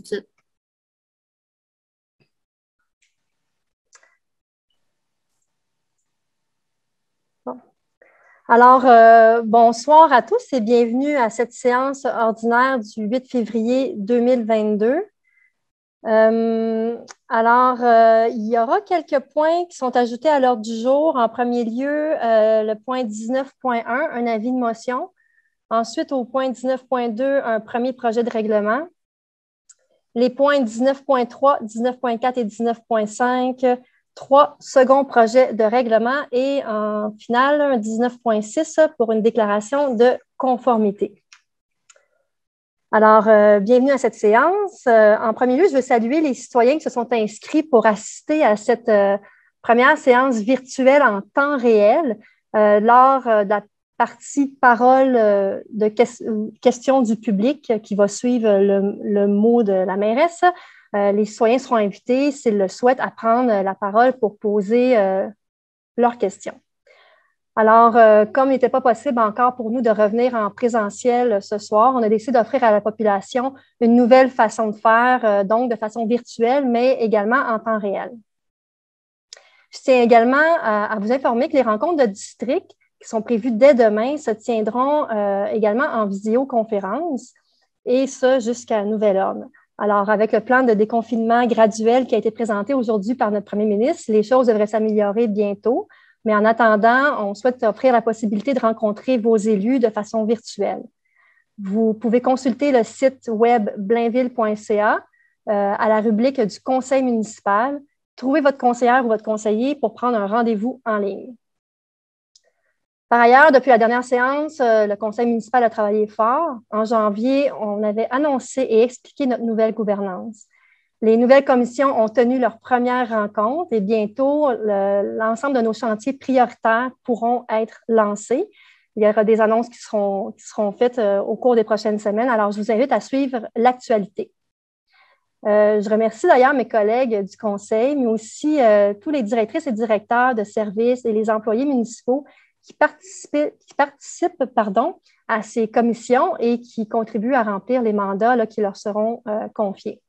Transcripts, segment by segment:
de suite. Bon. Alors, bonsoir à tous et bienvenue à cette séance ordinaire du 8 février 2022. Il y aura quelques points qui sont ajoutés à l'ordre du jour. En premier lieu, le point 19.1, un avis de motion. Ensuite, au point 19.2, un premier projet de règlement. Les points 19.3, 19.4 et 19.5, trois seconds projets de règlement et en finale, un 19.6 pour une déclaration de conformité. Alors, bienvenue à cette séance. En premier lieu, je veux saluer les citoyens qui se sont inscrits pour assister à cette première séance virtuelle en temps réel lors de la partie parole de questions du public qui va suivre le mot de la mairesse. Les citoyens seront invités, s'ils le souhaitent, à prendre la parole pour poser leurs questions. Alors, comme il n'était pas possible encore pour nous de revenir en présentiel ce soir, on a décidé d'offrir à la population une nouvelle façon de faire, donc de façon virtuelle, mais également en temps réel. Je tiens également à vous informer que les rencontres de district qui sont prévues dès demain se tiendront également en visioconférence, et ça jusqu'à nouvel ordre. Alors, avec le plan de déconfinement graduel qui a été présenté aujourd'hui par notre premier ministre, les choses devraient s'améliorer bientôt. Mais en attendant, on souhaite offrir la possibilité de rencontrer vos élus de façon virtuelle. Vous pouvez consulter le site web blainville.ca à la rubrique du conseil municipal. Trouvez votre conseillère ou votre conseiller pour prendre un rendez-vous en ligne. Par ailleurs, depuis la dernière séance, le conseil municipal a travaillé fort. En janvier, on avait annoncé et expliqué notre nouvelle gouvernance. Les nouvelles commissions ont tenu leur première rencontre et bientôt, l'ensemble de nos chantiers prioritaires pourront être lancés. Il y aura des annonces qui seront faites au cours des prochaines semaines. Alors, je vous invite à suivre l'actualité. Je remercie d'ailleurs mes collègues du conseil, mais aussi tous les directrices et directeurs de services et les employés municipaux qui participent à ces commissions et qui contribuent à remplir les mandats qui leur seront confiés.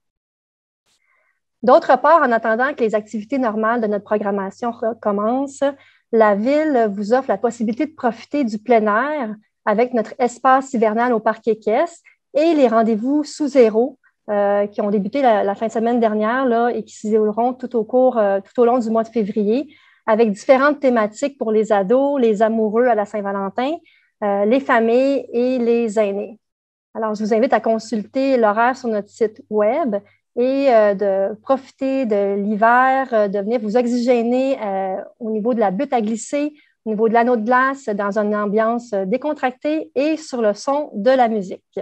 D'autre part, en attendant que les activités normales de notre programmation recommencent, la Ville vous offre la possibilité de profiter du plein air avec notre espace hivernal au Parc Équestre et les rendez-vous sous zéro qui ont débuté la fin de semaine dernière là, et qui se dérouleront tout au long du mois de février avec différentes thématiques pour les ados, les amoureux à la Saint-Valentin, les familles et les aînés. Alors, je vous invite à consulter l'horaire sur notre site web et de profiter de l'hiver, de venir vous oxygéner au niveau de la butte à glisser, au niveau de l'anneau de glace, dans une ambiance décontractée et sur le son de la musique.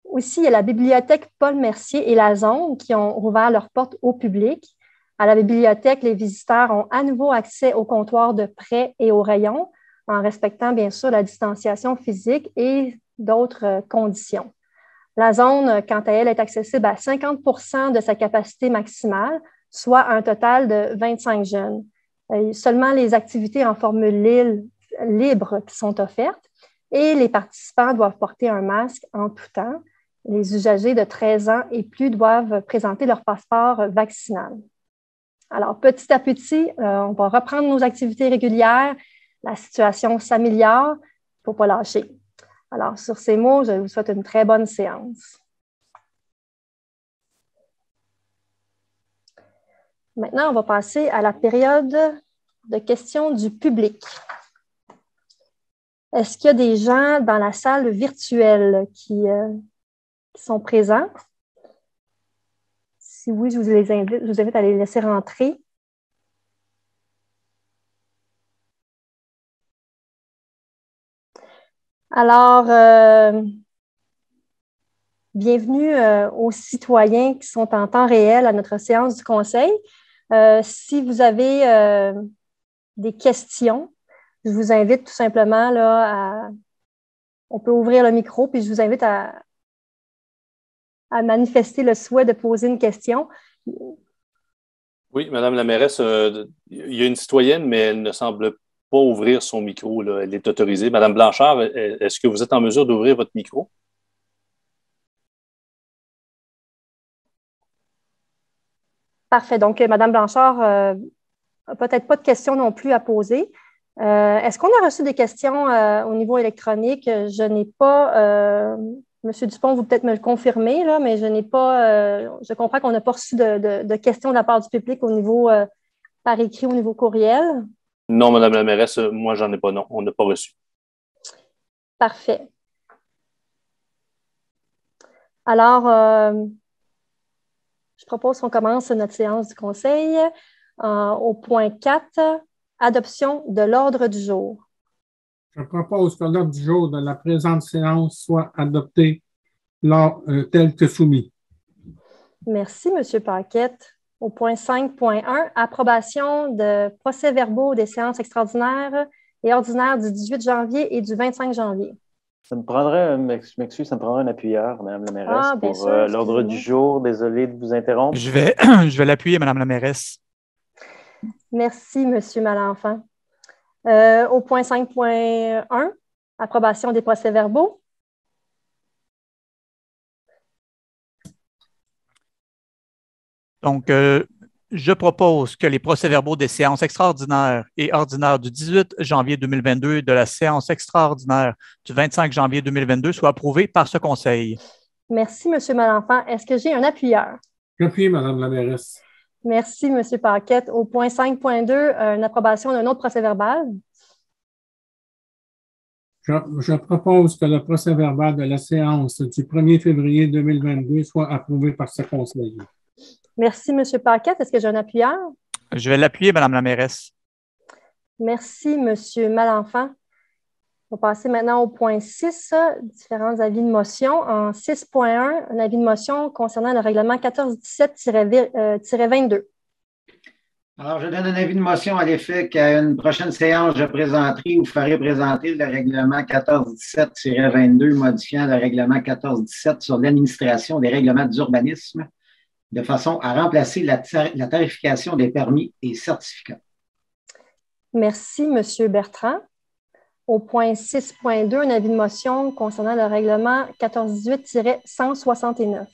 Aussi, il y a la bibliothèque Paul Mercier et la Zone qui ont rouvert leurs portes au public. À la bibliothèque, les visiteurs ont à nouveau accès au comptoir de prêt et aux rayons, en respectant bien sûr la distanciation physique et d'autres conditions. La zone, quant à elle, est accessible à 50% de sa capacité maximale, soit un total de 25 jeunes. Seulement les activités en formule libre qui sont offertes et les participants doivent porter un masque en tout temps. Les usagers de 13 ans et plus doivent présenter leur passeport vaccinal. Alors, petit à petit, on va reprendre nos activités régulières. La situation s'améliore. Il ne faut pas lâcher. Alors, sur ces mots, je vous souhaite une très bonne séance. Maintenant, on va passer à la période de questions du public. Est-ce qu'il y a des gens dans la salle virtuelle qui sont présents? Si oui, je vous invite à les laisser rentrer. Alors, bienvenue aux citoyens qui sont en temps réel à notre séance du Conseil. Si vous avez des questions, je vous invite tout simplement là, on peut ouvrir le micro, puis je vous invite à manifester le souhait de poser une question. Oui, Madame la mairesse, il y a une citoyenne, mais elle ne semble pas ouvrir son micro, là. Elle est autorisée. Madame Blanchard, est-ce que vous êtes en mesure d'ouvrir votre micro? Parfait. Donc, Mme Blanchard n'a peut-être pas de questions non plus à poser. Est-ce qu'on a reçu des questions au niveau électronique? Je n'ai pas, Monsieur Dupont, vous peut-être me le confirmer, là, mais je n'ai pas, je comprends qu'on n'a pas reçu de questions de la part du public au niveau par écrit, au niveau courriel. Non, Madame la mairesse, moi, j'en ai pas, non. On n'a pas reçu. Parfait. Alors, je propose qu'on commence notre séance du Conseil au point 4, adoption de l'ordre du jour. Je propose que l'ordre du jour de la présente séance soit adopté tel que soumis. Merci, M. Paquette. Au point 5.1, approbation de procès-verbaux des séances extraordinaires et ordinaires du 18 janvier et du 25 janvier. Ça me prendrait, je m'excuse, ça me prendrait un appuyeur, Mme la mairesse, bien pour sûr, l'ordre du jour. Désolé de vous interrompre. Je vais l'appuyer, Mme la mairesse. Merci, M. Malenfant. Au point 5.1, approbation des procès-verbaux. Donc, je propose que les procès-verbaux des séances extraordinaires et ordinaires du 18 janvier 2022 et de la séance extraordinaire du 25 janvier 2022 soient approuvés par ce Conseil. Merci, M. Malenfant. Est-ce que j'ai un appuyeur? J'appuie, Mme la mairesse. Merci, M. Paquette. Au point 5.2, une approbation d'un autre procès-verbal. Je propose que le procès-verbal de la séance du 1er février 2022 soit approuvé par ce Conseil. Merci, M. Paquette. Est-ce que j'ai un appuyeur? Je vais l'appuyer, Mme la mairesse. Merci, M. Malenfant. On va passer maintenant au point 6, différents avis de motion. En 6.1, un avis de motion concernant le règlement 1417-22. Alors, je donne un avis de motion à l'effet qu'à une prochaine séance, je présenterai ou ferai présenter le règlement 1417-22 modifiant le règlement 1417 sur l'administration des règlements d'urbanisme de façon à remplacer la tarification des permis et certificats. Merci, M. Bertrand. Au point 6.2, un avis de motion concernant le règlement 1418-169.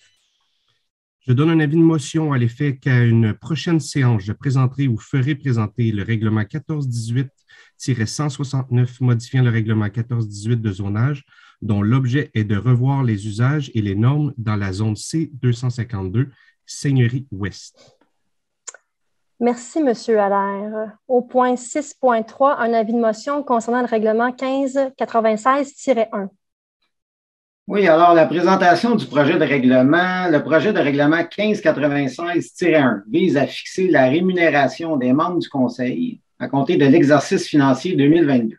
Je donne un avis de motion à l'effet qu'à une prochaine séance, je présenterai ou ferai présenter le règlement 1418-169 modifiant le règlement 1418 de zonage, dont l'objet est de revoir les usages et les normes dans la zone C252, Seigneurie-Ouest. Merci, M. Allaire. Au point 6.3, un avis de motion concernant le règlement 1596-1. Oui, alors la présentation du projet de règlement, le projet de règlement 1596-1 vise à fixer la rémunération des membres du Conseil à compter de l'exercice financier 2022.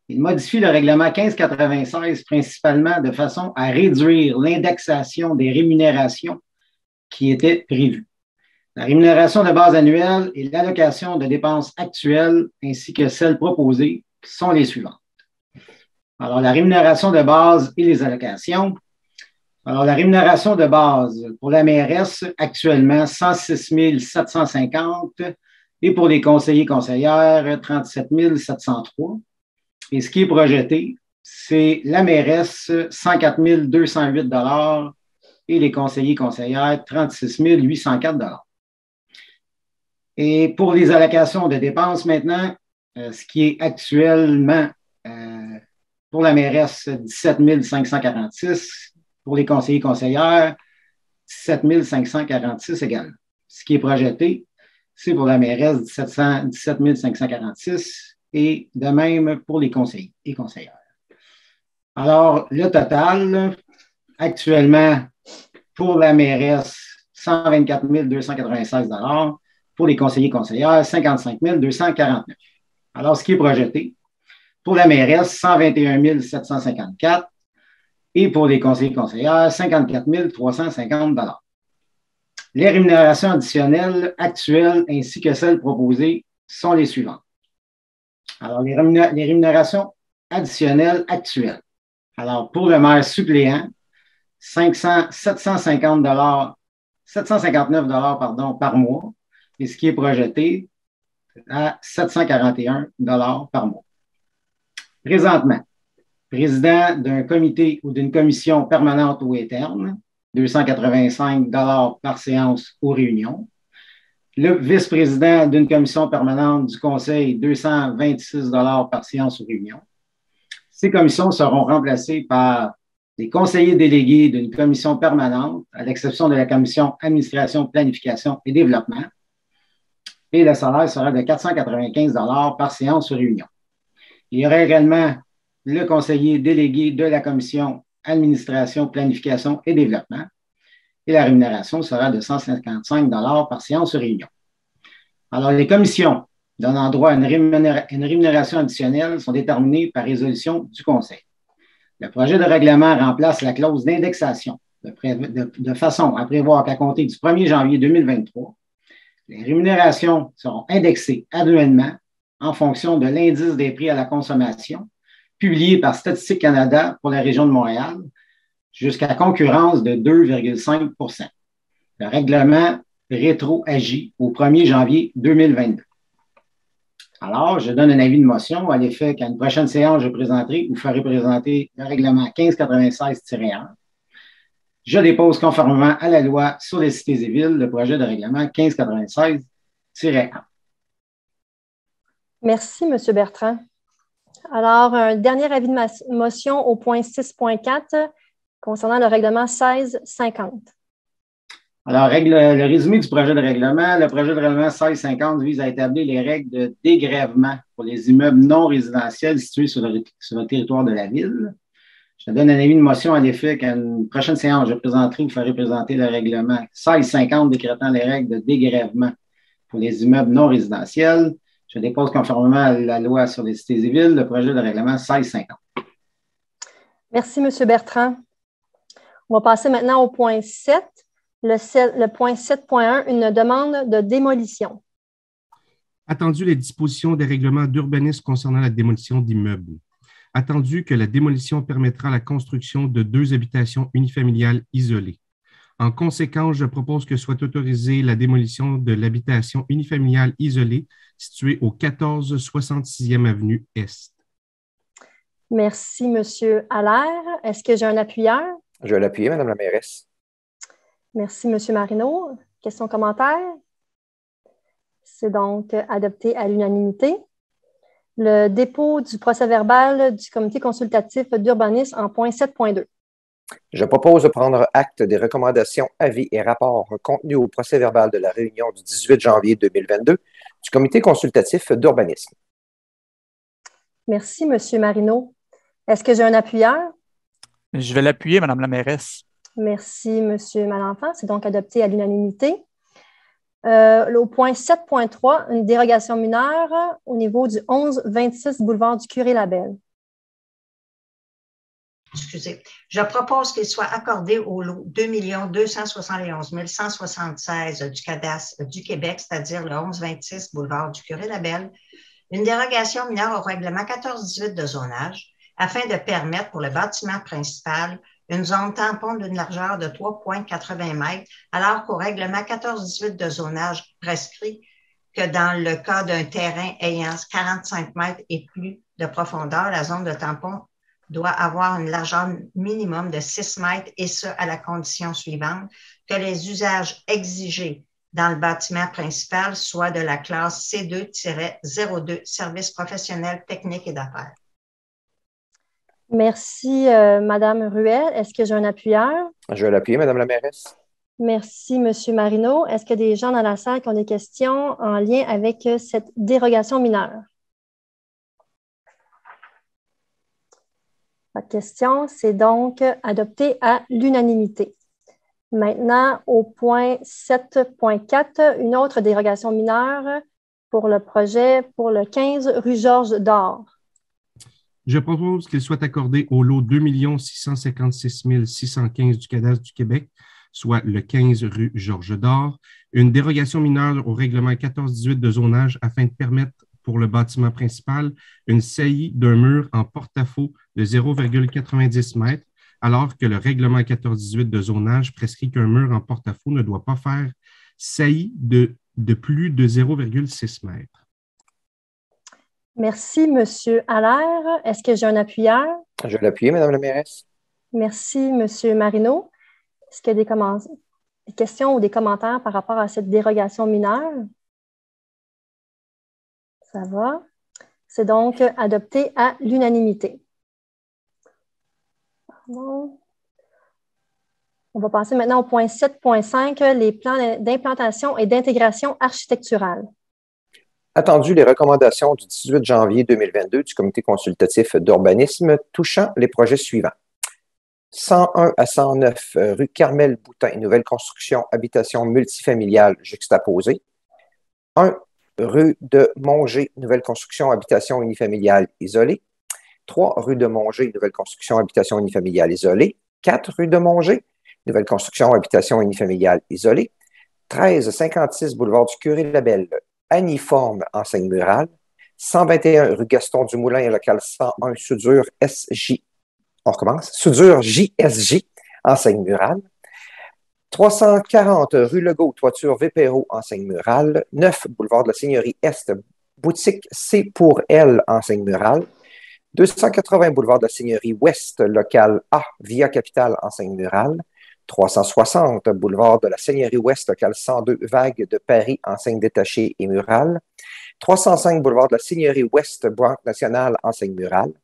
Il modifie le règlement 1596 principalement de façon à réduire l'indexation des rémunérations qui était prévue. La rémunération de base annuelle et l'allocation de dépenses actuelles ainsi que celles proposées sont les suivantes. Alors, la rémunération de base et les allocations. Alors, la rémunération de base pour la mairesse, actuellement 106 750 et pour les conseillers-conseillères, 37 703. Et ce qui est projeté, c'est la mairesse, 104 208 et les conseillers-conseillères, 36 804 Et pour les allocations de dépenses maintenant, ce qui est actuellement pour la mairesse, 17 546. Pour les conseillers-conseillères, 17 546 également. Ce qui est projeté, c'est pour la mairesse, 17 546 et de même pour les conseillers et conseillères. Alors, le total, actuellement, pour la mairesse, 124 296 pour les conseillers et conseillères, 55 249. Alors, ce qui est projeté, pour la mairesse, 121 754 et pour les conseillers et conseillères, 54 350 Les rémunérations additionnelles actuelles ainsi que celles proposées sont les suivantes. Alors, les rémunérations additionnelles actuelles. Alors, pour le maire suppléant, 759 par mois, et ce qui est projeté à 741 par mois. Présentement, président d'un comité ou d'une commission permanente ou interne, 285 par séance aux réunions. Le vice-président d'une commission permanente du Conseil, 226 par séance ou réunion. Ces commissions seront remplacées par des conseillers délégués d'une commission permanente, à l'exception de la commission administration, planification et développement. Et le salaire sera de 495 par séance ou réunion. Il y aura également le conseiller délégué de la commission administration, planification et développement. Et la rémunération sera de 155 par séance ou réunion. Alors, les commissions donnant droit à une rémunération additionnelle sont déterminées par résolution du Conseil. Le projet de règlement remplace la clause d'indexation de façon à prévoir qu'à compter du 1er janvier 2023, les rémunérations seront indexées annuellement en fonction de l'indice des prix à la consommation publié par Statistique Canada pour la région de Montréal jusqu'à concurrence de 2,5 %. Le règlement rétroagit au 1er janvier 2022. Alors, je donne un avis de motion à l'effet qu'à une prochaine séance, je présenterai ou ferai présenter le règlement 1596-1. Je dépose conformément à la loi sur les cités et villes le projet de règlement 1596-1. Merci, M. Bertrand. Alors, un dernier avis de motion au point 6.4 concernant le règlement 1650. Alors, le résumé du projet de règlement. Le projet de règlement 1650 vise à établir les règles de dégrèvement pour les immeubles non résidentiels situés sur le territoire de la ville. Je donne un avis de motion à l'effet qu'à une prochaine séance, je présenterai ou ferai présenter le règlement 1650 décrétant les règles de dégrèvement pour les immeubles non résidentiels. Je dépose conformément à la loi sur les cités et villes le projet de règlement 1650. Merci, M. Bertrand. On va passer maintenant au point 7. Le point 7.1, une demande de démolition. Attendu les dispositions des règlements d'urbanisme concernant la démolition d'immeubles. Attendu que la démolition permettra la construction de 2 habitations unifamiliales isolées. En conséquence, je propose que soit autorisée la démolition de l'habitation unifamiliale isolée située au 1466e avenue Est. Merci, M. Allaire. Est-ce que j'ai un appuyeur? Je vais l'appuyer, Mme la mairesse. Merci, M. Marino. Questions, commentaires? C'est donc adopté à l'unanimité. Le dépôt du procès-verbal du comité consultatif d'urbanisme en point 7.2. Je propose de prendre acte des recommandations, avis et rapports contenus au procès-verbal de la réunion du 18 janvier 2022 du comité consultatif d'urbanisme. Merci, M. Marino. Est-ce que j'ai un appuyeur? Je vais l'appuyer, Mme la mairesse. Merci, M. Malenfant. C'est donc adopté à l'unanimité. Au point 7.3, une dérogation mineure au niveau du 1126 boulevard du Curé-Labelle. Excusez. Je propose qu'il soit accordé au lot 2 271 176 du cadastre du Québec, c'est-à-dire le 1126 boulevard du Curé-Labelle, une dérogation mineure au règlement 1418 de zonage afin de permettre pour le bâtiment principal une zone tampon d'une largeur de 3,80 mètres, alors qu'au règlement 1418 de zonage prescrit que dans le cas d'un terrain ayant 45 mètres et plus de profondeur, la zone de tampon doit avoir une largeur minimum de 6 mètres et ce, à la condition suivante, que les usages exigés dans le bâtiment principal soient de la classe C2-02, services professionnels, techniques et d'affaires. Merci, Mme Ruel. Est-ce que j'ai un appuyeur? Je vais l'appuyer, Mme la mairesse. Merci, M. Marino. Est-ce qu'il y a des gens dans la salle qui ont des questions en lien avec cette dérogation mineure? Pas de question. C'est donc adopté à l'unanimité. Maintenant, au point 7.4, une autre dérogation mineure pour le projet pour le 15 rue Georges d'Or. Je propose qu'il soit accordé au lot 2 656 615 du cadastre du Québec, soit le 15 rue Georges d'Or, une dérogation mineure au règlement 1418 de zonage afin de permettre pour le bâtiment principal une saillie d'un mur en porte-à-faux de 0,90 m, alors que le règlement 1418 de zonage prescrit qu'un mur en porte-à-faux ne doit pas faire saillie de plus de 0,6 m. Merci, M. Allaire. Est-ce que j'ai un appuyeur? Je vais l'appuyer, Mme la mairesse. Merci, M. Marino. Est-ce qu'il y a des commentaires? Des questions ou des commentaires par rapport à cette dérogation mineure? Ça va. C'est donc adopté à l'unanimité. On va passer maintenant au point 7.5, les plans d'implantation et d'intégration architecturale. Attendu les recommandations du 18 janvier 2022 du Comité consultatif d'urbanisme touchant les projets suivants. 101 à 109 rue Carmel-Boutin, nouvelle construction, habitation multifamiliale juxtaposée. 1 rue de Mongé, nouvelle construction, habitation unifamiliale isolée. 3 rue de Mongé, nouvelle construction, habitation unifamiliale isolée. 4 rue de Mongé, nouvelle construction, habitation unifamiliale isolée. 1356 boulevard du Curé-Labelle, Aniforme, enseigne murale. 121 rue Gaston Dumoulin, local 101, soudure SJ. On recommence. Soudure JSJ, enseigne murale. 340 rue Legault, toiture Vépéro, enseigne murale. 9 boulevard de la Seigneurie Est, boutique C pour elle, enseigne murale. 280 boulevard de la Seigneurie Ouest, local A, Via Capitale, enseigne murale. 360 boulevard de la Seigneurie Ouest, local 102, Vague de Paris, enseigne détachée et murale. 305 boulevard de la Seigneurie Ouest, Banque nationale, enseigne murale.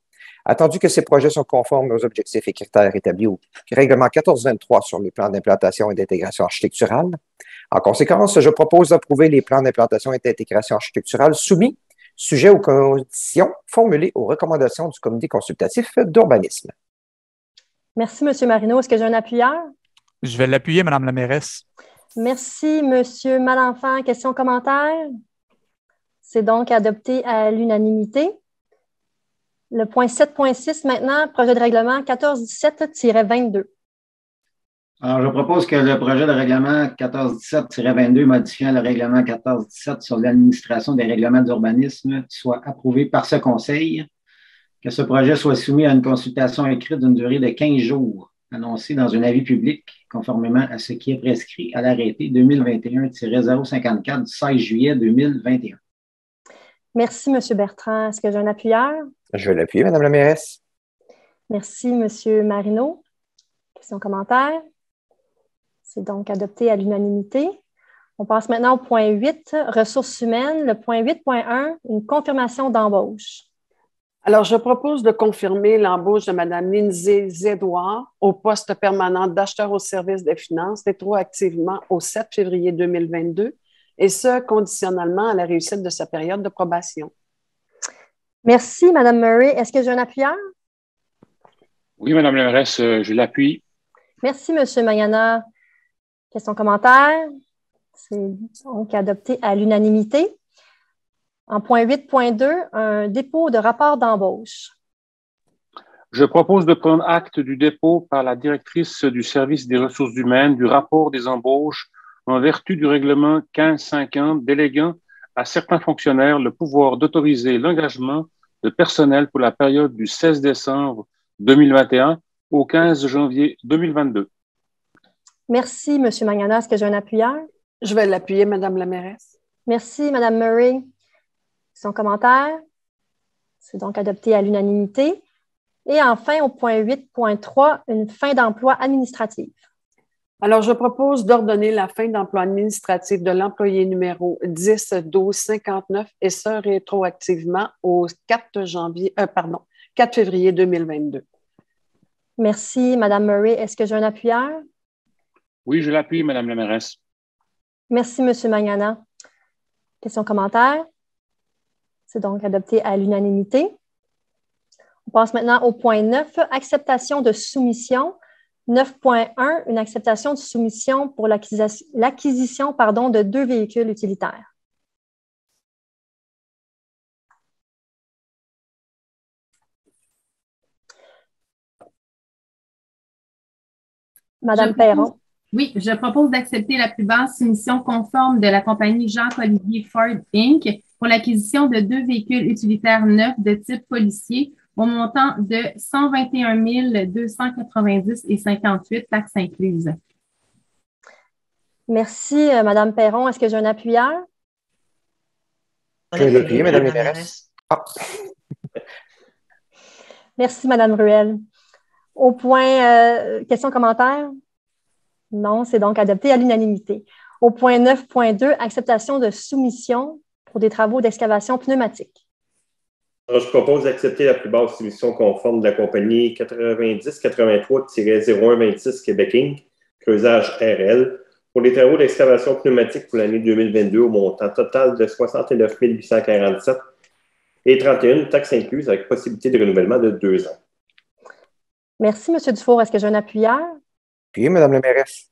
Attendu que ces projets sont conformes aux objectifs et critères établis au règlement 1423 sur les plans d'implantation et d'intégration architecturale. En conséquence, je propose d'approuver les plans d'implantation et d'intégration architecturale soumis, sujet aux conditions formulées aux recommandations du Comité consultatif d'urbanisme. Merci, M. Marino. Est-ce que j'ai un appuyeur? Je vais l'appuyer, Mme la mairesse. Merci, M. Malenfant. Questions, commentaires? C'est donc adopté à l'unanimité. Le point 7.6 maintenant, projet de règlement 1417-22. Alors, je propose que le projet de règlement 1417-22 modifiant le règlement 1417 sur l'administration des règlements d'urbanisme soit approuvé par ce Conseil, que ce projet soit soumis à une consultation écrite d'une durée de 15 jours, annoncée dans un avis public, conformément à ce qui est prescrit à l'arrêté 2021-054 du 16 juillet 2021. Merci, M. Bertrand. Est-ce que j'ai un appuyeur? Je vais l'appuyer, Mme la mairesse. Merci, M. Marino. Questions, commentaires? C'est donc adopté à l'unanimité. On passe maintenant au point 8, ressources humaines. Le point 8.1, une confirmation d'embauche. Alors, je propose de confirmer l'embauche de Mme Lindsay Zédoir au poste permanent d'acheteur au service des finances rétroactivement au 7 février 2022, et ce, conditionnellement à la réussite de sa période de probation. Merci, Mme Murray. Est-ce que j'ai un appuyeur? Oui, Mme la mairesse, je l'appuie. Merci, M. Mayana. Questions, commentaires? C'est donc adopté à l'unanimité. En point 8.2, un dépôt de rapport d'embauche. Je propose de prendre acte du dépôt par la directrice du service des ressources humaines du rapport des embauches en vertu du règlement 1550 déléguant à certains fonctionnaires le pouvoir d'autoriser l'engagement de personnel pour la période du 16 décembre 2021 au 15 janvier 2022. Merci, M. Magana. Est-ce que j'ai un appuyeur? Je vais l'appuyer, Mme la mairesse. Merci, Mme Murray. Son commentaire? C'est donc adopté à l'unanimité. Et enfin, au point 8.3, une fin d'emploi administrative. Alors, je propose d'ordonner la fin d'emploi administratif de l'employé numéro 10-12-59 et ce, rétroactivement au 4 février 2022. Merci, Mme Murray. Est-ce que j'ai un appuyeur? Oui, je l'appuie, Mme la mairesse. Merci, M. Magana. Questions, commentaires? C'est donc adopté à l'unanimité. On passe maintenant au point 9, acceptation de soumission. 9.1, une acceptation de soumission pour l'acquisition de 2 véhicules utilitaires. Madame Perron. Oui, je propose d'accepter la plus basse soumission conforme de la compagnie Jacques-Olivier Ford Inc. pour l'acquisition de 2 véhicules utilitaires neufs de type policier au montant de 121 290,58 taxes incluses. Merci, Mme Perron. Est-ce que j'ai un appuyeur? Je vais l'appuyer, Mme la mairesse. Ah. Merci, Mme Ruel. Au point, questions, commentaires? Non, c'est donc adopté à l'unanimité. Au point 9.2, acceptation de soumission pour des travaux d'excavation pneumatique. Alors, je propose d'accepter la plus basse soumission conforme de la compagnie 9083-0126 Québec Inc., creusage RL, pour les travaux d'excavation pneumatique pour l'année 2022 au montant total de 69 847 et 31 taxes incluses avec possibilité de renouvellement de 2 ans. Merci, M. Dufour. Est-ce que j'ai un appuyeur? Oui, Mme la mairesse.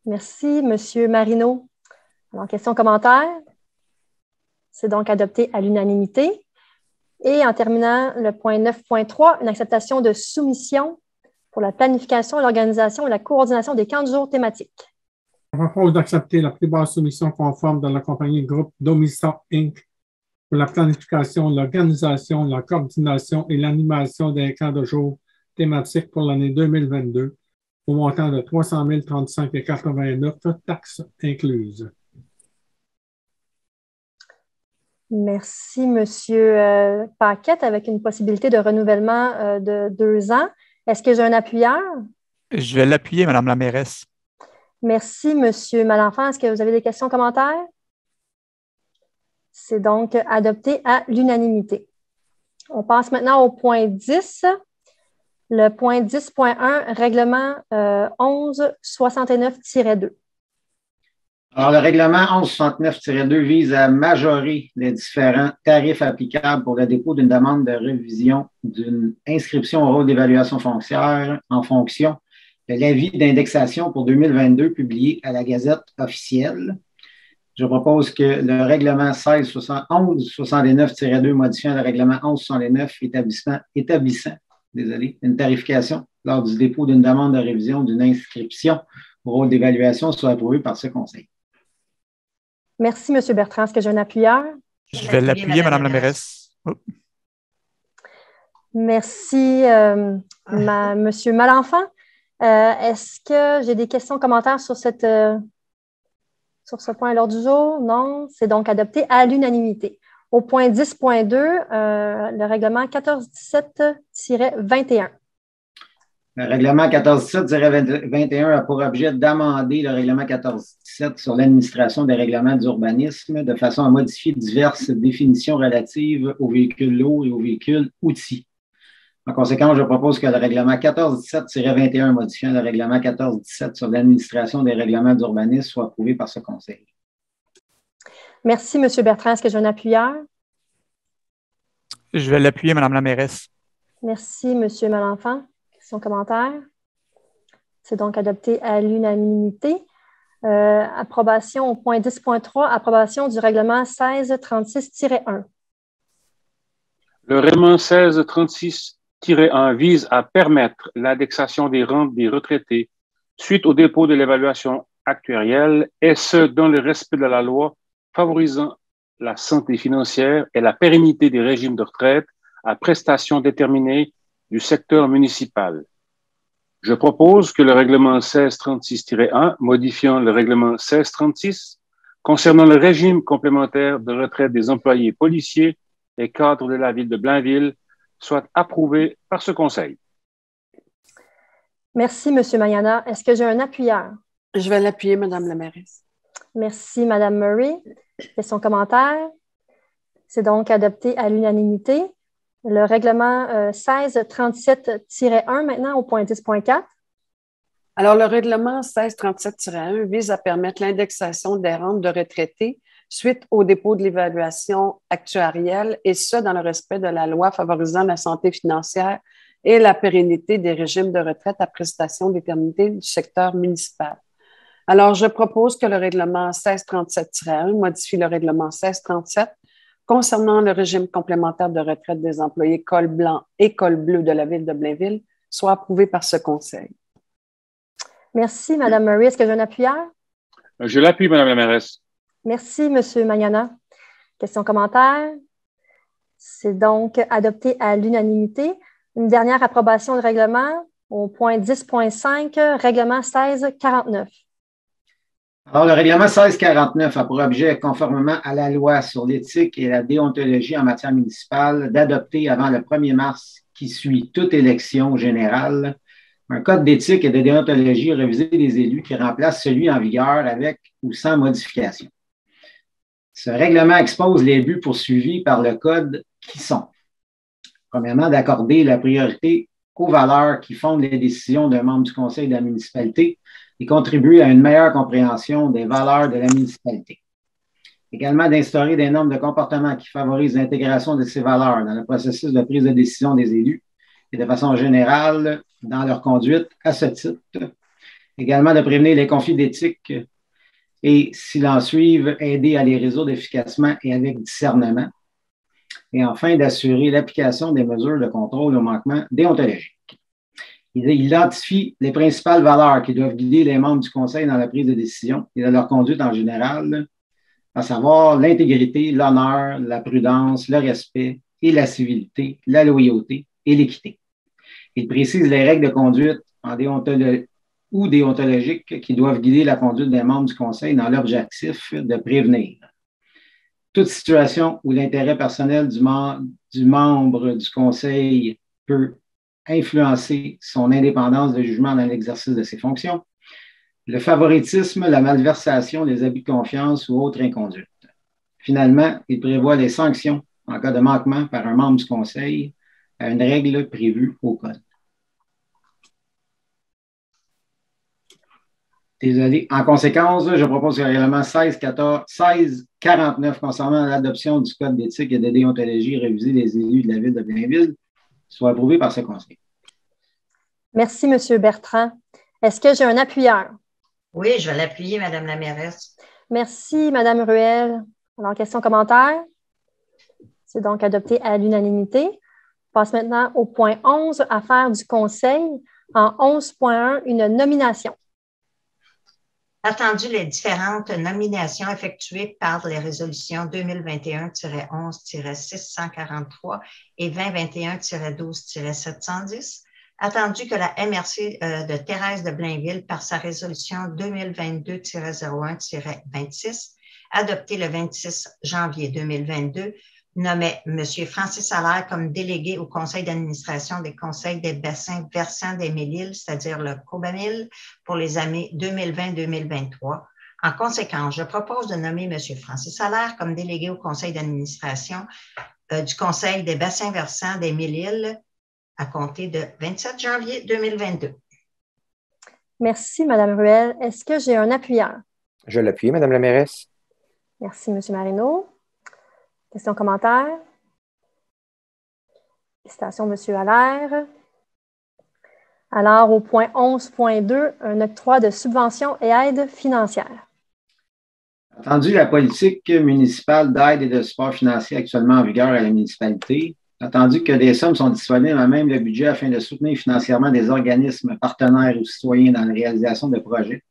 Merci, M. Marino. Alors, question, commentaire? C'est donc adopté à l'unanimité. Et en terminant, le point 9.3, une acceptation de soumission pour la planification, l'organisation et la coordination des camps de jour thématiques. Je propose d'accepter la plus basse soumission conforme de la compagnie groupe Domisa Inc. pour la planification, l'organisation, la coordination et l'animation des camps de jour thématiques pour l'année 2022 au montant de 300 035,89 taxes incluses. Merci, M. Paquette, avec une possibilité de renouvellement de 2 ans. Est-ce que j'ai un appuyeur? Je vais l'appuyer, Mme la mairesse. Merci, M. Malenfant. Est-ce que vous avez des questions, commentaires? C'est donc adopté à l'unanimité. On passe maintenant au point 10. Le point 10.1, règlement 1169-2. Alors, le règlement 1169-2 vise à majorer les différents tarifs applicables pour le dépôt d'une demande de révision d'une inscription au rôle d'évaluation foncière en fonction de l'avis d'indexation pour 2022 publié à la Gazette officielle. Je propose que le règlement 1169-2 modifiant le règlement 1169 établissant une tarification lors du dépôt d'une demande de révision d'une inscription au rôle d'évaluation soit approuvé par ce Conseil. Merci, M. Bertrand. Est-ce que j'ai un appuyeur? Je vais l'appuyer, Mme la mairesse. Oh. Merci, M. Malenfant. Est-ce que j'ai des questions, commentaires sur ce point à l'ordre du jour? Non, c'est donc adopté à l'unanimité. Au point 10.2, le règlement 1417-21. Le règlement 1417-21 a pour objet d'amender le règlement 1417 sur l'administration des règlements d'urbanisme de façon à modifier diverses définitions relatives aux véhicules lourds et aux véhicules outils. En conséquence, je propose que le règlement 1417-21 modifiant le règlement 1417 sur l'administration des règlements d'urbanisme soit approuvé par ce Conseil. Merci, M. Bertrand. Est-ce que j'ai un appuyeur? Je vais l'appuyer, Mme la mairesse. Merci, M. Malenfant. Question, commentaire? C'est donc adopté à l'unanimité. Approbation au point 10.3, approbation du règlement 1636-1. Le règlement 1636-1 vise à permettre l'indexation des rentes des retraités suite au dépôt de l'évaluation actuarielle, et ce, dans le respect de la loi favorisant la santé financière et la pérennité des régimes de retraite à prestations déterminées du secteur municipal. Je propose que le règlement 1636-1, modifiant le règlement 1636, concernant le régime complémentaire de retraite des employés policiers et cadres de la ville de Blainville, soit approuvé par ce Conseil. Merci, M. Mayana. Est-ce que j'ai un appuyeur? Je vais l'appuyer, Mme la mairesse. Merci, Mme Murray. Question, commentaire? C'est donc adopté à l'unanimité. Le règlement 1637-1 maintenant au point 10.4. Alors, le règlement 1637-1 vise à permettre l'indexation des rentes de retraités suite au dépôt de l'évaluation actuarielle, et ce, dans le respect de la loi favorisant la santé financière et la pérennité des régimes de retraite à prestations déterminées du secteur municipal. Alors, je propose que le règlement 1637-1 modifie le règlement 1637 concernant le régime complémentaire de retraite des employés col blanc et col bleu de la ville de Blainville soit approuvé par ce Conseil. Merci, Mme Murray. Est-ce que j'ai un appuyeur? Je l'appuie, Mme la mairesse. Merci, M. Mayana. Question, commentaire? C'est donc adopté à l'unanimité. Une dernière approbation de règlement au point 10.5, règlement 1649. Alors, le règlement 1649 a pour objet, conformément à la loi sur l'éthique et la déontologie en matière municipale, d'adopter avant le 1er mars qui suit toute élection générale un code d'éthique et de déontologie révisé des élus qui remplace celui en vigueur avec ou sans modification. Ce règlement expose les buts poursuivis par le code qui sont, premièrement, d'accorder la priorité aux valeurs qui fondent les décisions d'un membre du conseil de la municipalité et contribuer à une meilleure compréhension des valeurs de la municipalité. Également, d'instaurer des normes de comportement qui favorisent l'intégration de ces valeurs dans le processus de prise de décision des élus et de façon générale dans leur conduite à ce titre. Également, de prévenir les conflits d'éthique et, s'il en suivent, aider à les résoudre efficacement et avec discernement. Et enfin, d'assurer l'application des mesures de contrôle au manquement déontologique. Il identifie les principales valeurs qui doivent guider les membres du conseil dans la prise de décision et dans leur conduite en général, à savoir l'intégrité, l'honneur, la prudence, le respect et la civilité, la loyauté et l'équité. Il précise les règles de conduite ou déontologiques qui doivent guider la conduite des membres du conseil dans l'objectif de prévenir toute situation où l'intérêt personnel du membre du conseil peut influencer son indépendance de jugement dans l'exercice de ses fonctions, le favoritisme, la malversation, les abus de confiance ou autres inconduites. Finalement, il prévoit les sanctions en cas de manquement par un membre du conseil à une règle prévue au code. Désolé. En conséquence, je propose que le règlement 1649 concernant l'adoption du code d'éthique et de déontologie révisé des élus de la ville de Blainville soit approuvé par ce conseil. Merci, M. Bertrand. Est-ce que j'ai un appuyeur? Oui, je vais l'appuyer, Mme la mairesse. Merci, Mme Ruel. Alors, question-commentaire? C'est donc adopté à l'unanimité. On passe maintenant au point 11, affaires du conseil. En 11.1, une nomination. Attendu les différentes nominations effectuées par les résolutions 2021-11-643 et 2021-12-710, attendu que la MRC de Thérèse de Blainville, par sa résolution 2022-01-26, adoptée le 26 janvier 2022, nommait M. Francis Allaire comme délégué au conseil d'administration des conseils des bassins versants des Mille-Îles, c'est-à-dire le COBAMIL, pour les années 2020-2023. En conséquence, je propose de nommer M. Francis Allaire comme délégué au conseil d'administration du conseil des bassins versants des Mille-Îles à compter de 27 janvier 2022. Merci, Mme Ruel. Est-ce que j'ai un appuyeur? Je l'appuie, Mme la mairesse. Merci, M. Marino. Question, commentaire? Félicitations, M. Allaire. Alors, au point 11.2, un octroi de subventions et aides financières. Attendu la politique municipale d'aide et de support financier actuellement en vigueur à la municipalité, attendu que des sommes sont disponibles à même le budget afin de soutenir financièrement des organismes partenaires ou citoyens dans la réalisation de projets,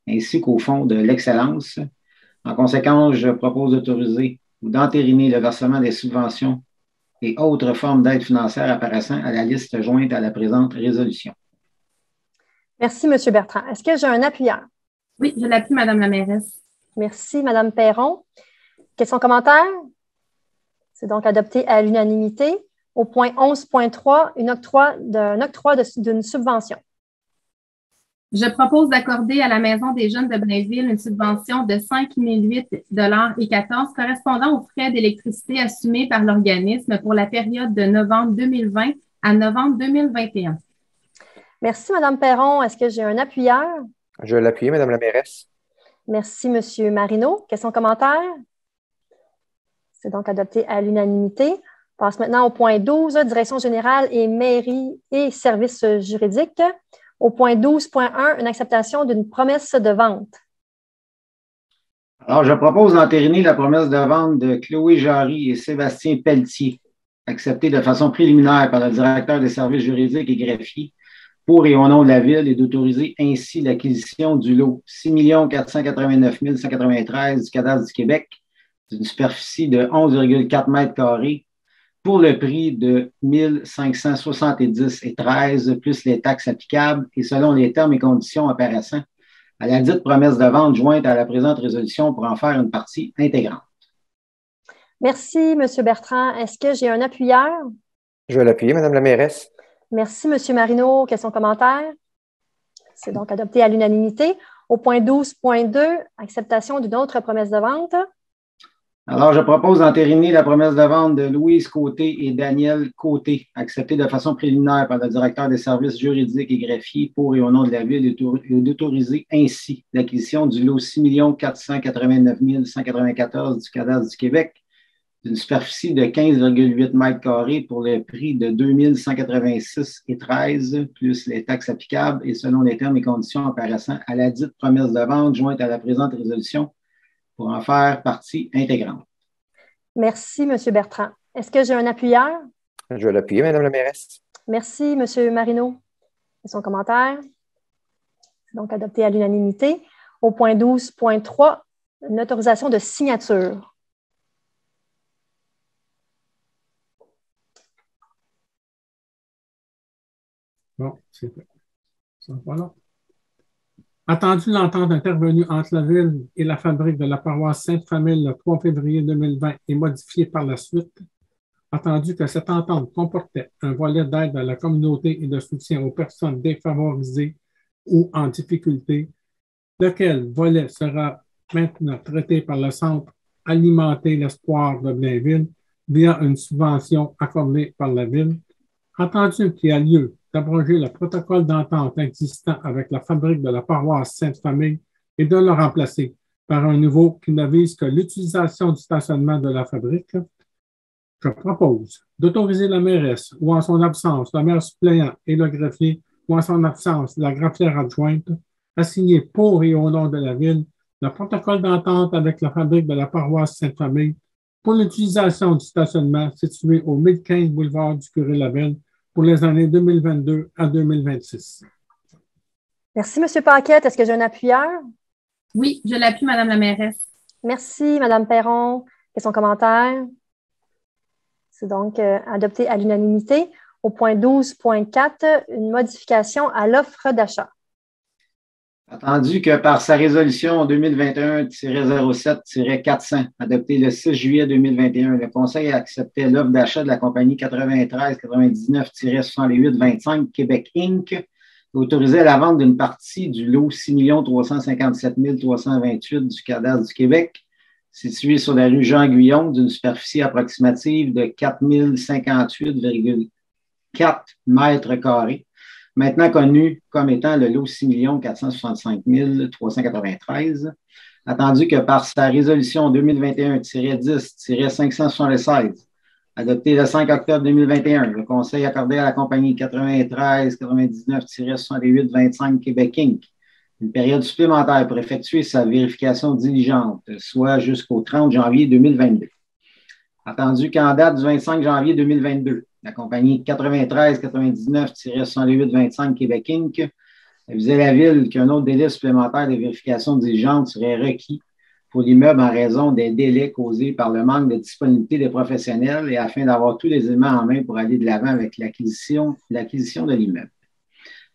ainsi qu'au Fonds de l'excellence. En conséquence, je propose d'autoriser ou d'entériner le versement des subventions et autres formes d'aide financière apparaissant à la liste jointe à la présente résolution. Merci, M. Bertrand. Est-ce que j'ai un appuyeur? Oui, je l'appuie, Mme la mairesse. Merci, Mme Perron. Question, commentaire? C'est donc adopté à l'unanimité. Au point 11.3, un octroi d'une subvention. Je propose d'accorder à la Maison des jeunes de Blainville une subvention de 5 008,14 correspondant aux frais d'électricité assumés par l'organisme pour la période de novembre 2020 à novembre 2021. Merci, Mme Perron. Est-ce que j'ai un appuyeur? Je l'appuie, Mme la mairesse. Merci, M. Marino. Question, commentaire? C'est donc adopté à l'unanimité. On passe maintenant au point 12, Direction générale et mairie et services juridiques. Au point 12.1, une acceptation d'une promesse de vente. Alors, je propose d'entériner la promesse de vente de Chloé Jarry et Sébastien Pelletier, acceptée de façon préliminaire par le directeur des services juridiques et greffiers pour et au nom de la Ville et d'autoriser ainsi l'acquisition du lot 6 489 193 du cadastre du Québec d'une superficie de 11,4 mètres carrés pour le prix de 1 570,13 plus les taxes applicables et selon les termes et conditions apparaissant à la dite promesse de vente jointe à la présente résolution pour en faire une partie intégrante. Merci, M. Bertrand. Est-ce que j'ai un appuyeur? Je vais l'appuyer, Mme la mairesse. Merci, M. Marino. Question, commentaire? C'est donc adopté à l'unanimité. Au point 12.2, acceptation d'une autre promesse de vente. Alors, je propose d'entériner la promesse de vente de Louise Côté et Daniel Côté, acceptée de façon préliminaire par le directeur des services juridiques et greffiers pour et au nom de la Ville et d'autoriser ainsi l'acquisition du lot 6 489 194 du cadastre du Québec d'une superficie de 15,8 mètres carrés pour le prix de 2 186,13 plus les taxes applicables et selon les termes et conditions apparaissant à la dite promesse de vente jointe à la présente résolution pour en faire partie intégrante. Merci, M. Bertrand. Est-ce que j'ai un appuyeur? Je vais l'appuyer, Mme la mairesse. Merci, M. Marino. Et son commentaire? Donc, adopté à l'unanimité. Au point 12.3, une autorisation de signature. Bon, c'est fait. Ça, voilà. Attendu l'entente intervenue entre la Ville et la fabrique de la paroisse Sainte-Famille le 3 février 2020 et modifiée par la suite, attendu que cette entente comportait un volet d'aide à la communauté et de soutien aux personnes défavorisées ou en difficulté, lequel volet sera maintenant traité par le Centre Alimenter l'Espoir de Blainville via une subvention accordée par la Ville, attendu qu'il y a lieu d'abroger le protocole d'entente existant avec la fabrique de la paroisse Sainte-Famille et de le remplacer par un nouveau qui ne vise que l'utilisation du stationnement de la fabrique, je propose d'autoriser la mairesse ou en son absence le maire suppléant et le greffier ou en son absence la greffière adjointe à signer pour et au nom de la Ville le protocole d'entente avec la fabrique de la paroisse Sainte-Famille pour l'utilisation du stationnement situé au 1015 boulevard du Curé-Labelle pour les années 2022 à 2026. Merci, M. Paquette. Est-ce que j'ai un appuyeur? Oui, je l'appuie, Mme la mairesse. Merci, Mme Perron. Et son commentaire? C'est donc adopté à l'unanimité. Au point 12.4, une modification à l'offre d'achat. Attendu que par sa résolution 2021-07-400, adoptée le 6 juillet 2021, le Conseil a accepté l'offre d'achat de la compagnie 93-99-68-25 Québec Inc., qui autorisait la vente d'une partie du lot 6 357 328 du cadastre du Québec, situé sur la rue Jean-Guyon, d'une superficie approximative de 4058,4 mètres carrés, maintenant connu comme étant le lot 6 465 393, attendu que par sa résolution 2021-10-576, adoptée le 5 octobre 2021, le Conseil accordait à la compagnie 93-99-68-25 Québec Inc. une période supplémentaire pour effectuer sa vérification diligente, soit jusqu'au 30 janvier 2022. Attendu qu'en date du 25 janvier 2022, la compagnie 93-99-68-25 Québec Inc. avisait la Ville qu'un autre délai supplémentaire de vérification diligente serait requis pour l'immeuble en raison des délais causés par le manque de disponibilité des professionnels et afin d'avoir tous les éléments en main pour aller de l'avant avec l'acquisition de l'immeuble.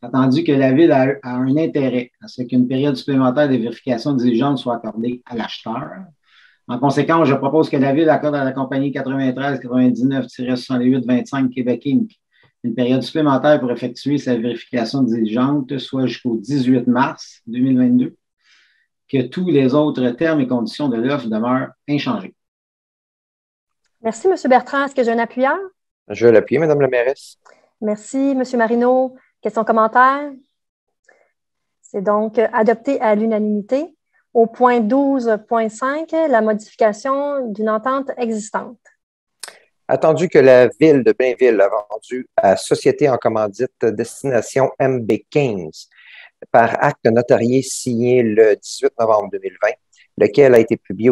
Attendu que la Ville a un intérêt à ce qu'une période supplémentaire de vérification diligente soit accordée à l'acheteur. En conséquence, je propose que la Ville accorde à la compagnie 93-99-68-25 Québec Inc. une période supplémentaire pour effectuer sa vérification diligente, soit jusqu'au 18 mars 2022, que tous les autres termes et conditions de l'offre demeurent inchangés. Merci, M. Bertrand. Est-ce que j'ai un appuyeur? Je vais l'appuyer, Mme la mairesse. Merci, M. Marino. Question, commentaire? C'est donc adopté à l'unanimité. Au point 12.5, la modification d'une entente existante. Attendu que la Ville de Blainville a vendu à Société en commandite Destination MB15 par acte notarié signé le 18 novembre 2020, lequel a été publié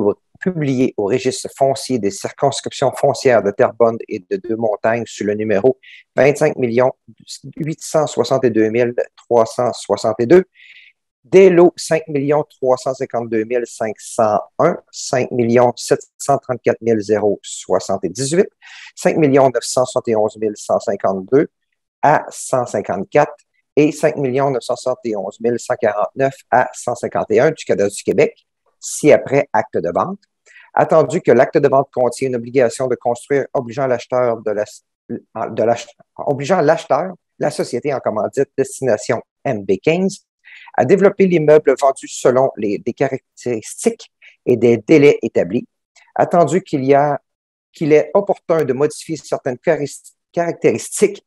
au registre foncier des circonscriptions foncières de Terrebonne et de Deux-Montagnes sous le numéro 25 862 362, des lots 5 352 501, 5 734 078, 5 971 152 à 154 et 5 971 149 à 151 du cadastre du Québec, ci-après acte de vente. Attendu que l'acte de vente contient une obligation de construire obligeant l'acheteur, la société en commandite Destination MB15, à développer l'immeuble vendu selon des caractéristiques et des délais établis, attendu qu'il est opportun de modifier certaines caractéristiques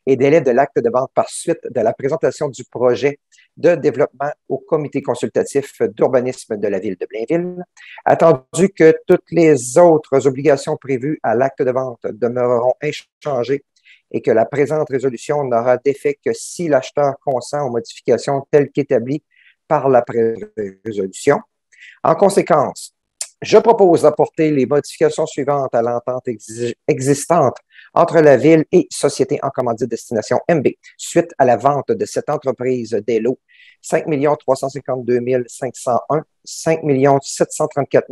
et délais de l'acte de vente par suite de la présentation du projet de développement au comité consultatif d'urbanisme de la ville de Blainville, attendu que toutes les autres obligations prévues à l'acte de vente demeureront inchangées et que la présente résolution n'aura d'effet que si l'acheteur consent aux modifications telles qu'établies par la résolution. En conséquence, je propose d'apporter les modifications suivantes à l'entente existante entre la Ville et Société en commandite destination MB suite à la vente de cette entreprise des lots 5 352 501, 5 734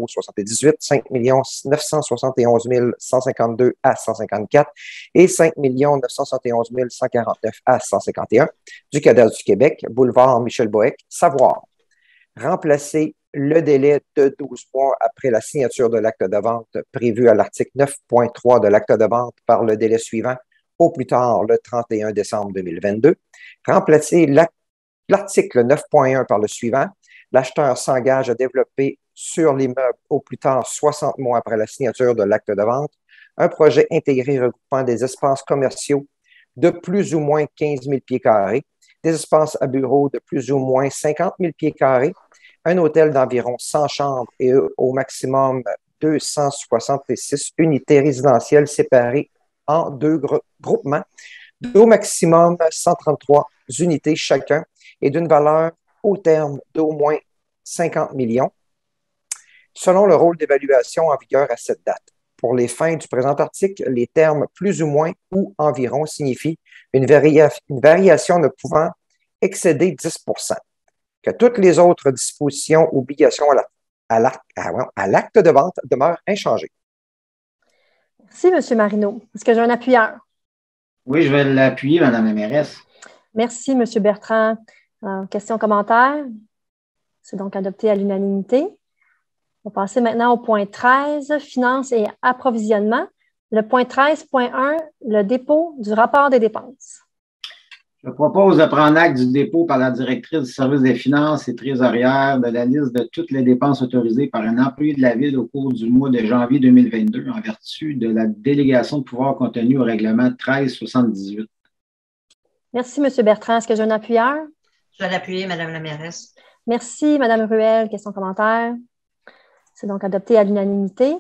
078, 5 971 152 à 154 et 5 971 149 à 151 du cadastre du Québec, boulevard Michel-Boeck, Savoir. Remplacer le délai de 12 mois après la signature de l'acte de vente prévu à l'article 9.3 de l'acte de vente par le délai suivant, au plus tard le 31 décembre 2022. Remplacer l'article 9.1 par le suivant. L'acheteur s'engage à développer sur l'immeuble au plus tard 60 mois après la signature de l'acte de vente un projet intégré regroupant des espaces commerciaux de plus ou moins 15 000 pieds carrés, des espaces à bureaux de plus ou moins 50 000 pieds carrés, un hôtel d'environ 100 chambres et au maximum 266 unités résidentielles séparées en deux groupements, d'au maximum 133 unités chacun et d'une valeur au terme d'au moins 50 millions, selon le rôle d'évaluation en vigueur à cette date. Pour les fins du présent article, les termes plus ou moins ou environ signifient une variation ne pouvant excéder 10 %. Que toutes les autres dispositions ou obligations à l'acte de vente demeurent inchangées. Merci, M. Marino. Est-ce que j'ai un appuyeur? Oui, je vais l'appuyer, Mme la mairesse. Merci, M. Bertrand. Questions, commentaires? C'est donc adopté à l'unanimité. On va passer maintenant au point 13, finances et approvisionnement. Le point 13.1, le dépôt du rapport des dépenses. Je propose de prendre acte du dépôt par la directrice du service des finances et trésorière de la liste de toutes les dépenses autorisées par un employé de la Ville au cours du mois de janvier 2022 en vertu de la délégation de pouvoir contenue au règlement 1378. Merci, M. Bertrand. Est-ce que j'ai un appuyeur? Je vais l'appuyer, Mme la mairesse. Merci, Mme Ruel. Questions, commentaires? C'est donc adopté à l'unanimité.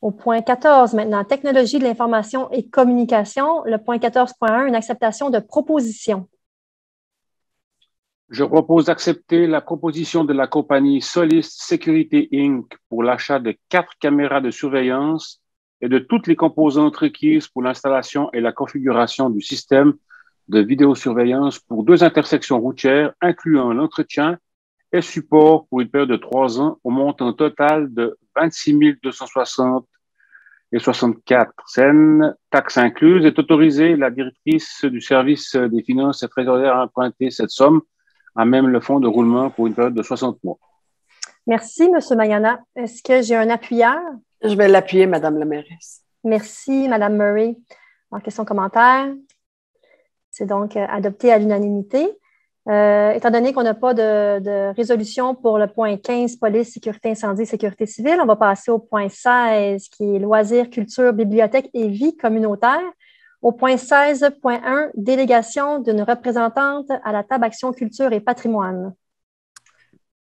Au point 14, maintenant, technologie de l'information et communication. Le point 14.1, une acceptation de proposition. Je propose d'accepter la proposition de la compagnie Solis Security Inc. pour l'achat de 4 caméras de surveillance et de toutes les composantes requises pour l'installation et la configuration du système de vidéosurveillance pour 2 intersections routières, incluant l'entretien et support pour une période de 3 ans au montant total de 26 260 et 64 cents, taxes incluses, est autorisée la directrice du service des finances et trésorière à emprunter cette somme à même le fonds de roulement pour une période de 60 mois. Merci, M. Mayana. Est-ce que j'ai un appuyeur? Je vais l'appuyer, Mme la mairesse. Merci, Mme Murray. En question, commentaire? C'est donc adopté à l'unanimité. Étant donné qu'on n'a pas de résolution pour le point 15, police, sécurité incendie, sécurité civile, on va passer au point 16, qui est loisirs, culture, bibliothèque et vie communautaire. Au point 16.1, délégation d'une représentante à la table Action, culture et patrimoine.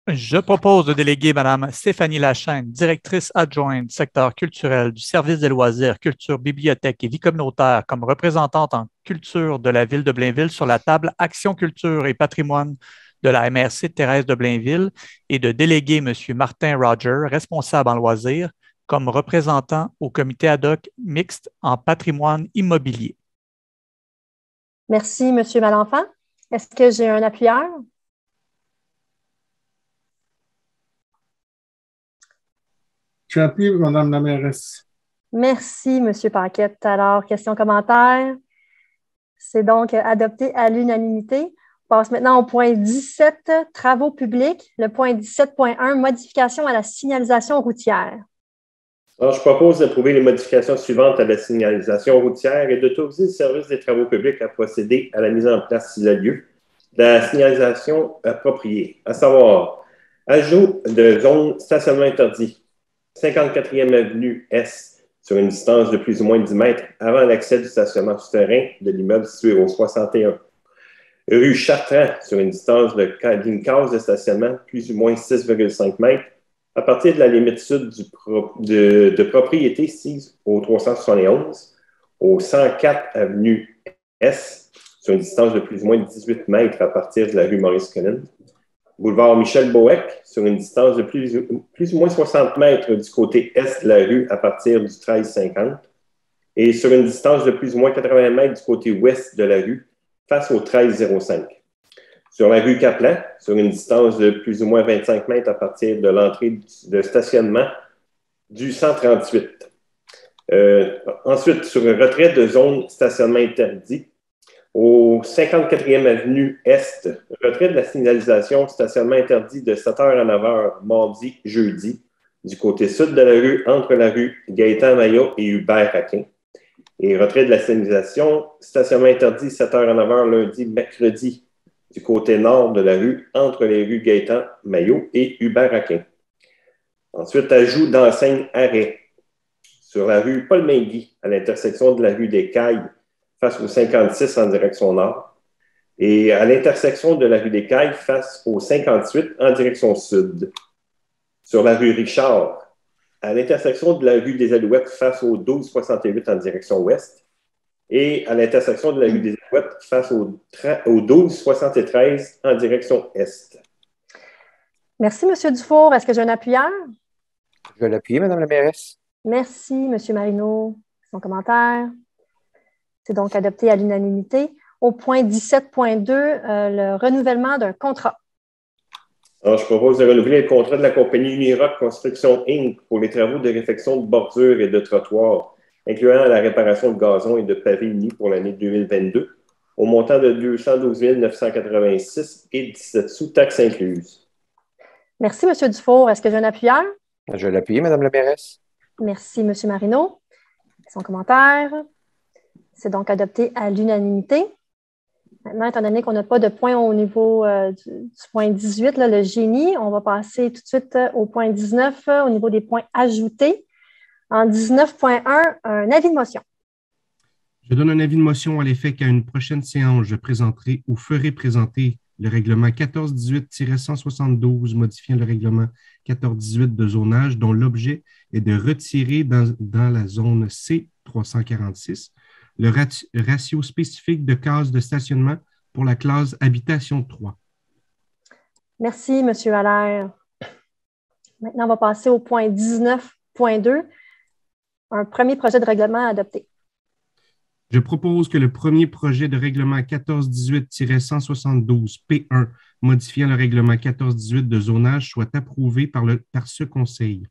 Je propose de déléguer Mme Stéphanie Lachaine, directrice adjointe du secteur culturel du service des loisirs, culture, bibliothèque et vie communautaire comme représentante en culture de la Ville de Blainville sur la table Action, culture et patrimoine de la MRC Thérèse de Blainville et de déléguer M. Martin Roger, responsable en loisirs, comme représentant au comité ad hoc mixte en patrimoine immobilier. Merci, M. Malenfant. Est-ce que j'ai un appuyeur? Je appuie, Mme la mairesse. Merci, M. Paquette. Alors, question, commentaire? C'est donc adopté à l'unanimité. On passe maintenant au point 17, travaux publics. Le point 17.1, modification à la signalisation routière. Alors, je propose d'approuver les modifications suivantes à la signalisation routière et d'autoriser le service des travaux publics à procéder à la mise en place, s'il a lieu, de la signalisation appropriée, à savoir ajout de zone stationnement interdit, 54e avenue Est, sur une distance de plus ou moins 10 mètres avant l'accès du stationnement souterrain de l'immeuble situé au 61. Rue Chartrand, sur une distance d'une case de stationnement plus ou moins 6,5 mètres, à partir de la limite sud de propriété sise au 371, au 104 avenue S, sur une distance de plus ou moins 18 mètres à partir de la rue Maurice-Collin. Boulevard Michel-Boeck, sur une distance de plus ou moins 60 mètres du côté est de la rue à partir du 1350. Et sur une distance de plus ou moins 80 mètres du côté ouest de la rue, face au 1305. Sur la rue Caplan, sur une distance de plus ou moins 25 mètres à partir de l'entrée de stationnement du 138. Ensuite, sur un retrait de zone stationnement interdit, au 54e avenue Est, retrait de la signalisation stationnement interdit de 7h à 9h, mardi, jeudi, du côté sud de la rue, entre la rue Gaétan-Maillot et Hubert-Aquin. Et retrait de la signalisation stationnement interdit 7h à 9h, lundi, mercredi, du côté nord de la rue, entre les rues Gaétan-Maillot et Hubert-Aquin. Ensuite, ajout d'enseigne arrêt sur la rue Paul-Mingui, à l'intersection de la rue des Cailles, face au 56 en direction nord, et à l'intersection de la rue des Cailles, face au 58 en direction sud. Sur la rue Richard, à l'intersection de la rue des Alouettes, face au 1268 en direction ouest, et à l'intersection de la rue des Alouettes, face au 1273 en direction est. Merci, M. Dufour. Est-ce que j'ai un appuyeur? Je vais l'appuyer, Mme la mairesse. Merci, M. Marino. Son commentaire. C'est donc adopté à l'unanimité. Au point 17.2, le renouvellement d'un contrat. Alors, je propose de renouveler le contrat de la compagnie Uniroc Construction Inc. pour les travaux de réfection de bordures et de trottoirs, incluant la réparation de gazon et de pavés unis pour l'année 2022, au montant de 212 986 et 17 sous, taxes incluses. Merci, M. Dufour. Est-ce que j'ai un appuyeur? Je vais l'appuyer, Mme la mairesse. Merci, M. Marino. Son commentaire. C'est donc adopté à l'unanimité. Maintenant, étant donné qu'on n'a pas de point au niveau du point 18, là, le génie, on va passer tout de suite au point 19, au niveau des points ajoutés. En 19.1, un avis de motion. Je donne un avis de motion à l'effet qu'à une prochaine séance, je présenterai ou ferai présenter le règlement 1418-172 modifiant le règlement 1418 de zonage dont l'objet est de retirer dans la zone C346 le ratio spécifique de cases de stationnement pour la classe Habitation 3. Merci, M. Allaire. Maintenant, on va passer au point 19.2, un premier projet de règlement adopté. Je propose que le premier projet de règlement 1418-172 P1 modifiant le règlement 1418 de zonage soit approuvé par ce Conseil.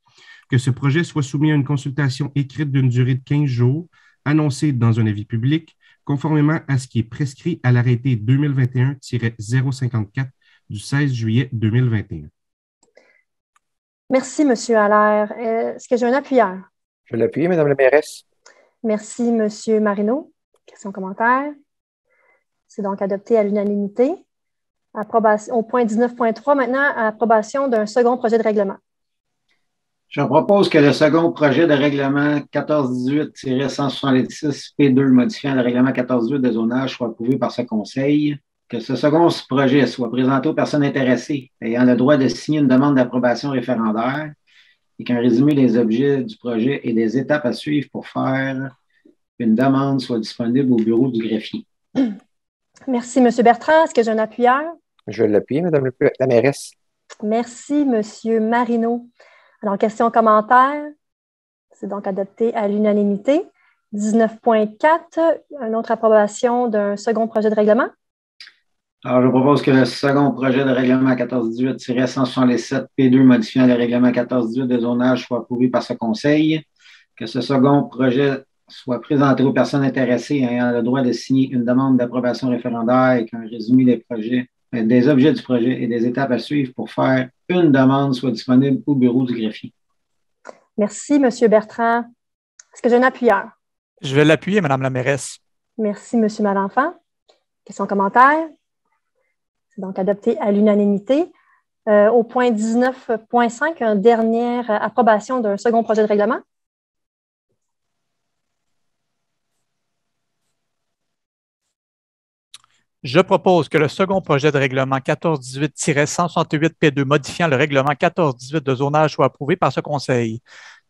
Que ce projet soit soumis à une consultation écrite d'une durée de 15 jours, annoncée dans un avis public, conformément à ce qui est prescrit à l'arrêté 2021-054 du 16 juillet 2021. Merci, M. Allaire. Est-ce que j'ai un appuyeur? Je vais l'appuyer, Mme la mairesse. Merci, M. Marino. Question, commentaire. C'est donc adopté à l'unanimité. Approbation, au point 19.3, maintenant, approbation d'un second projet de règlement. Je propose que le second projet de règlement 1418-166 P2 modifiant le règlement 1418 de zonage soit approuvé par ce Conseil, que ce second projet soit présenté aux personnes intéressées ayant le droit de signer une demande d'approbation référendaire et qu'un résumé des objets du projet et des étapes à suivre pour faire une demande soit disponible au bureau du greffier. Merci, M. Bertrand. Est-ce que j'ai un appuyeur? Je vais l'appuyer, Mme la mairesse. Merci, M. Marino. Alors, question, commentaire. C'est donc adopté à l'unanimité. 19.4, une autre approbation d'un second projet de règlement. Alors, je propose que le second projet de règlement 1418-167 P2 modifiant le règlement 1418 de zonage soit approuvé par ce Conseil, que ce second projet soit présenté aux personnes intéressées ayant le droit de signer une demande d'approbation référendaire et qu'un résumé des objets du projet et des étapes à suivre pour faire une demande soit disponible au bureau du greffier. Merci, M. Bertrand. Est-ce que j'ai un appuyeur? Je vais l'appuyer, Mme la mairesse. Merci, M. Malenfant. Question, commentaire. C'est donc adopté à l'unanimité. Au point 19.5, une dernière approbation d'un second projet de règlement. Je propose que le second projet de règlement 1418-168P2 modifiant le règlement 1418 de zonage soit approuvé par ce Conseil.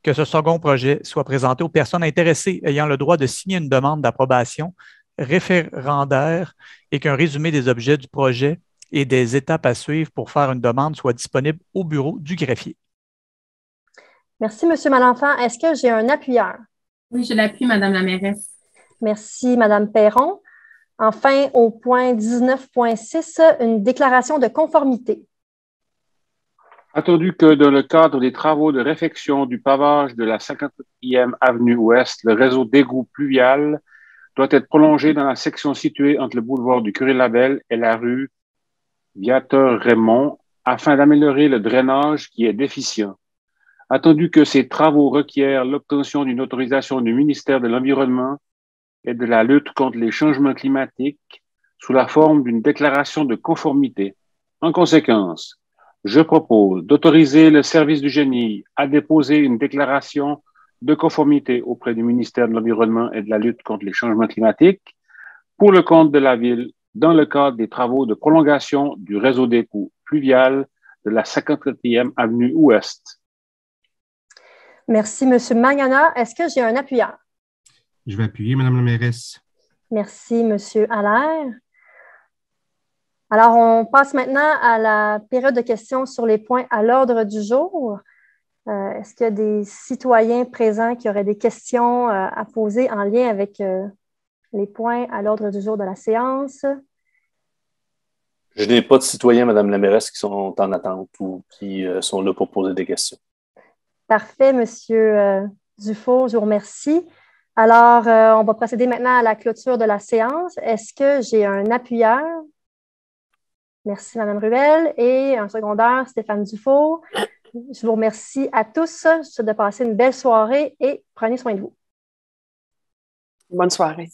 Que ce second projet soit présenté aux personnes intéressées ayant le droit de signer une demande d'approbation référendaire et qu'un résumé des objets du projet et des étapes à suivre pour faire une demande soit disponible au bureau du greffier. Merci, M. Malenfant. Est-ce que j'ai un appuyeur? Oui, je l'appuie, Mme la mairesse. Merci, Mme Perron. Enfin, au point 19.6, une déclaration de conformité. Attendu que dans le cadre des travaux de réfection du pavage de la 54e avenue Ouest, le réseau d'égouts pluvial doit être prolongé dans la section située entre le boulevard du Curé-Labelle et la rue Viateur-Raymond afin d'améliorer le drainage qui est déficient. Attendu que ces travaux requièrent l'obtention d'une autorisation du ministère de l'Environnement et de la lutte contre les changements climatiques sous la forme d'une déclaration de conformité. En conséquence, je propose d'autoriser le service du génie à déposer une déclaration de conformité auprès du ministère de l'Environnement et de la lutte contre les changements climatiques pour le compte de la Ville dans le cadre des travaux de prolongation du réseau d'égouts pluvial de la 54e avenue Ouest. Merci, M. Magana. Est-ce que j'ai un appuyeur? Je vais appuyer, Mme la mairesse. Merci, M. Allaire. Alors, on passe maintenant à la période de questions sur les points à l'ordre du jour. Est-ce qu'il y a des citoyens présents qui auraient des questions à poser en lien avec les points à l'ordre du jour de la séance? Je n'ai pas de citoyens, Mme la mairesse, qui sont en attente ou qui sont là pour poser des questions. Parfait, M. Dufault, je vous remercie. Alors, on va procéder maintenant à la clôture de la séance. Est-ce que j'ai un appuyeur? Merci, Mme Ruel. Et un secondaire, Stéphane Dufault. Je vous remercie à tous. Je vous souhaite de passer une belle soirée et prenez soin de vous. Bonne soirée.